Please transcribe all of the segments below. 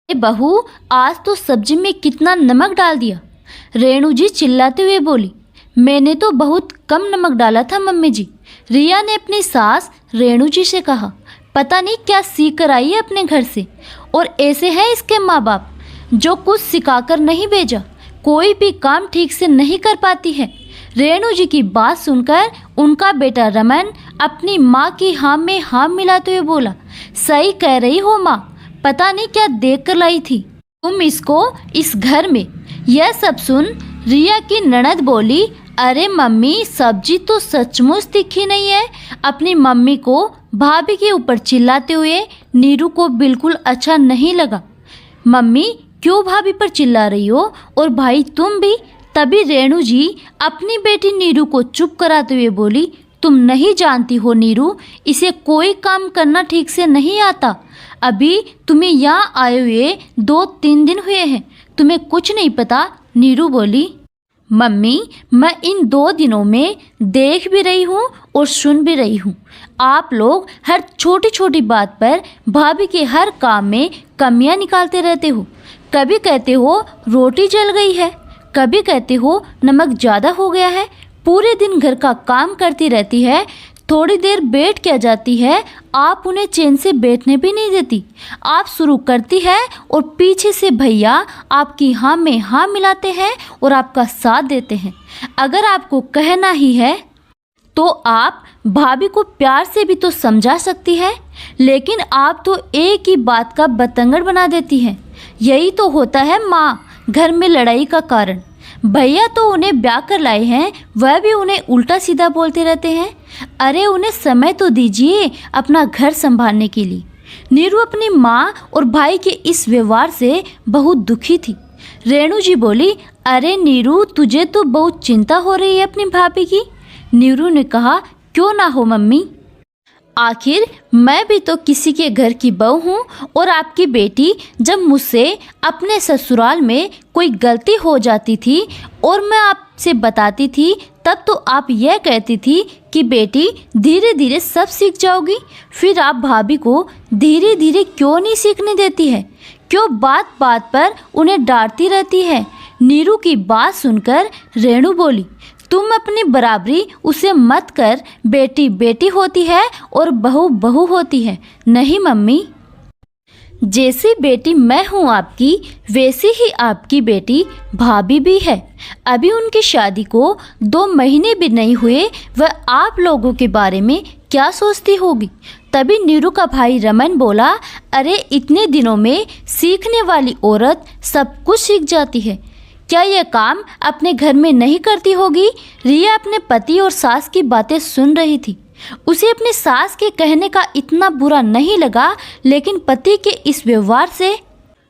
बहू, आज तो सब्जी में कितना नमक डाल दिया। रेणु जी चिल्लाते हुए बोली। मैंने तो बहुत कम नमक डाला था मम्मी जी। रिया ने अपनी सास रेणु जी से कहा। पता नहीं क्या सीख कर आई है अपने घर से, और ऐसे हैं इसके माँ बाप जो कुछ सिखाकर नहीं भेजा, कोई भी काम ठीक से नहीं कर पाती है। रेणु जी की बात सुनकर उनका बेटा रमन अपनी माँ की हाँ में हाँ मिलाते हुए बोला। सही कह रही हो माँ, पता नहीं क्या देख कर लाई थी तुम इसको इस घर में। यह सब सुन रिया की ननद बोली। अरे मम्मी, सब्जी तो सचमुच तीखी नहीं है। अपनी मम्मी को भाभी के ऊपर चिल्लाते हुए नीरू को बिल्कुल अच्छा नहीं लगा। मम्मी क्यों भाभी पर चिल्ला रही हो, और भाई तुम भी। तभी रेणु जी अपनी बेटी नीरू को चुप कराते हुए बोली। तुम नहीं जानती हो नीरू, इसे कोई काम करना ठीक से नहीं आता। अभी तुम्हें यहाँ आए हुए 2-3 दिन हुए हैं, तुम्हें कुछ नहीं पता। नीरू बोली। मम्मी, मैं इन 2 दिनों में देख भी रही हूँ और सुन भी रही हूँ। आप लोग हर छोटी छोटी बात पर भाभी के हर काम में कमियाँ निकालते रहते हो। कभी कहते हो रोटी जल गई है, कभी कहते हो नमक ज़्यादा हो गया है। पूरे दिन घर का काम करती रहती है, थोड़ी देर बैठ क्या जाती है, आप उन्हें चैन से बैठने भी नहीं देती। आप शुरू करती है और पीछे से भैया आपकी हाँ में हाँ मिलाते हैं और आपका साथ देते हैं। अगर आपको कहना ही है तो आप भाभी को प्यार से भी तो समझा सकती है, लेकिन आप तो एक ही बात का बतंगड़ बना देती हैं। यही तो होता है माँ, घर में लड़ाई का कारण। भैया तो उन्हें ब्याह कर लाए हैं, वह भी उन्हें उल्टा सीधा बोलते रहते हैं। अरे उन्हें समय तो दीजिए अपना घर संभालने के लिए। नीरू अपनी माँ और भाई के इस व्यवहार से बहुत दुखी थी। रेणु जी बोली। अरे नीरू, तुझे तो बहुत चिंता हो रही है अपनी भाभी की। नीरू ने कहा। क्यों ना हो मम्मी, आखिर मैं भी तो किसी के घर की बहू हूँ, और आपकी बेटी जब मुझसे अपने ससुराल में कोई गलती हो जाती थी और मैं आपसे बताती थी, तब तो आप यह कहती थी कि बेटी धीरे धीरे सब सीख जाओगी। फिर आप भाभी को धीरे धीरे क्यों नहीं सीखने देती है? क्यों बात बात पर उन्हें डांटती रहती है? नीरू की बात सुनकर रेणु बोली। तुम अपनी बराबरी उसे मत कर। बेटी बेटी होती है और बहू बहू होती है। नहीं मम्मी, जैसी बेटी मैं हूँ आपकी, वैसी ही आपकी बेटी भाभी भी है। अभी उनकी शादी को 2 महीने भी नहीं हुए, वह आप लोगों के बारे में क्या सोचती होगी? तभी नीरू का भाई रमन बोला। अरे इतने दिनों में सीखने वाली औरत सब कुछ सीख जाती है। क्या यह काम अपने घर में नहीं करती होगी? रिया अपने पति और सास की बातें सुन रही थी। उसे अपनी सास के कहने का इतना बुरा नहीं लगा, लेकिन पति के इस व्यवहार से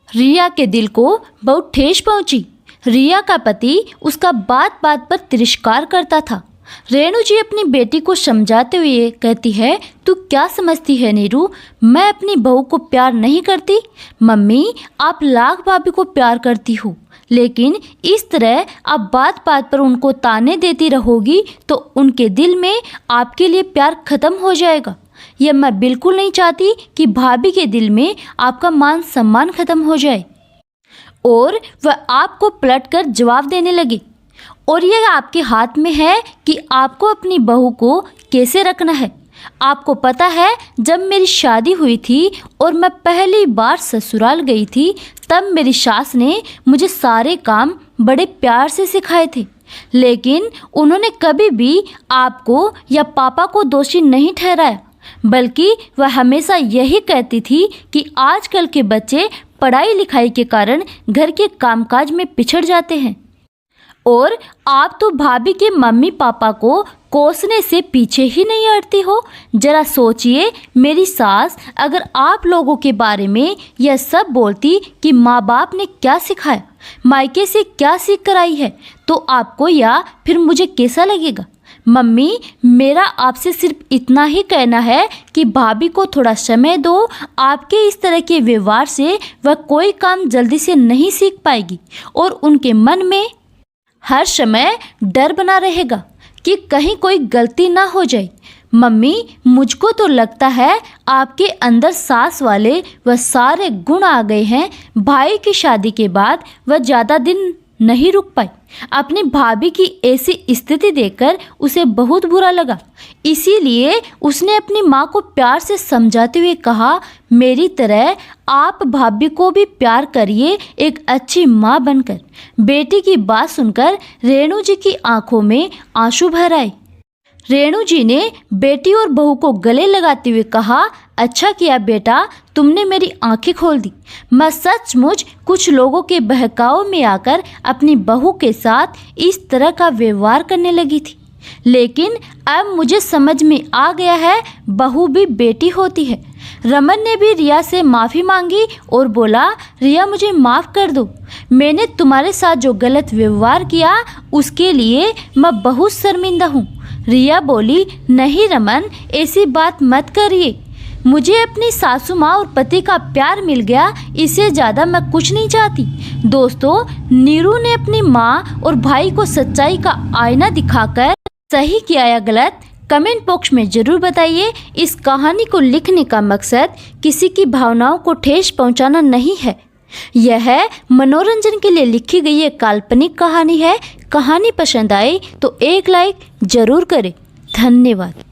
रिया के दिल को बहुत ठेस पहुंची। रिया का पति उसका बात बात पर तिरस्कार करता था। रेणु जी अपनी बेटी को समझाते हुए कहती है। तू क्या समझती है नीरू, मैं अपनी बहू को प्यार नहीं करती? मम्मी, आप लाख भाभी को प्यार करती हो, लेकिन इस तरह आप बात बात पर उनको ताने देती रहोगी तो उनके दिल में आपके लिए प्यार खत्म हो जाएगा। यह मैं बिल्कुल नहीं चाहती कि भाभी के दिल में आपका मान सम्मान खत्म हो जाए और वह आपको पलटकर जवाब देने लगे। और यह आपके हाथ में है कि आपको अपनी बहू को कैसे रखना है। आपको पता है, जब मेरी शादी हुई थी और मैं पहली बार ससुराल गई थी, तब मेरी सास ने मुझे सारे काम बड़े प्यार से सिखाए थे, लेकिन उन्होंने कभी भी आपको या पापा को दोषी नहीं ठहराया, बल्कि वह हमेशा यही कहती थी कि आजकल के बच्चे पढ़ाई लिखाई के कारण घर के कामकाज में पिछड़ जाते हैं, और आप तो भाभी के मम्मी पापा को कोसने से पीछे ही नहीं हटती हो। जरा सोचिए, मेरी सास अगर आप लोगों के बारे में यह सब बोलती कि माँ बाप ने क्या सिखाया, मायके से क्या सीख कर आई है, तो आपको या फिर मुझे कैसा लगेगा? मम्मी, मेरा आपसे सिर्फ इतना ही कहना है कि भाभी को थोड़ा समय दो। आपके इस तरह के व्यवहार से वह कोई काम जल्दी से नहीं सीख पाएगी और उनके मन में हर समय डर बना रहेगा कि कहीं कोई गलती ना हो जाए। मम्मी, मुझको तो लगता है आपके अंदर सास वाले वह सारे गुण आ गए हैं। भाई की शादी के बाद वह ज़्यादा दिन नहीं रुक पाई। अपनी भाभी की ऐसी स्थिति देखकर उसे बहुत बुरा लगा। इसीलिए उसने अपनी माँ को प्यार से समझाते हुए कहा, मेरी तरह आप भाभी को भी प्यार करिए, एक अच्छी माँ बनकर। बेटी की बात सुनकर रेणु जी की आंखों में आंसू भर आए। रेणु जी ने बेटी और बहू को गले लगाते हुए कहा, अच्छा किया बेटा, तुमने मेरी आंखें खोल दी। मैं सचमुच कुछ लोगों के बहकाव में आकर अपनी बहू के साथ इस तरह का व्यवहार करने लगी थी, लेकिन अब मुझे समझ में आ गया है, बहू भी बेटी होती है। रमन ने भी रिया से माफ़ी मांगी और बोला, रिया मुझे माफ़ कर दो, मैंने तुम्हारे साथ जो गलत व्यवहार किया उसके लिए मैं बहुत शर्मिंदा हूँ। रिया बोली, नहीं रमन, ऐसी बात मत करिए, मुझे अपनी सासू माँ और पति का प्यार मिल गया, इससे ज़्यादा मैं कुछ नहीं चाहती। दोस्तों, नीरू ने अपनी माँ और भाई को सच्चाई का आईना दिखाकर सही किया या गलत कमेंट बॉक्स में ज़रूर बताइए। इस कहानी को लिखने का मकसद किसी की भावनाओं को ठेस पहुँचाना नहीं है, यह मनोरंजन के लिए लिखी गई एक काल्पनिक कहानी है। कहानी पसंद आए तो एक लाइक ज़रूर करें। धन्यवाद।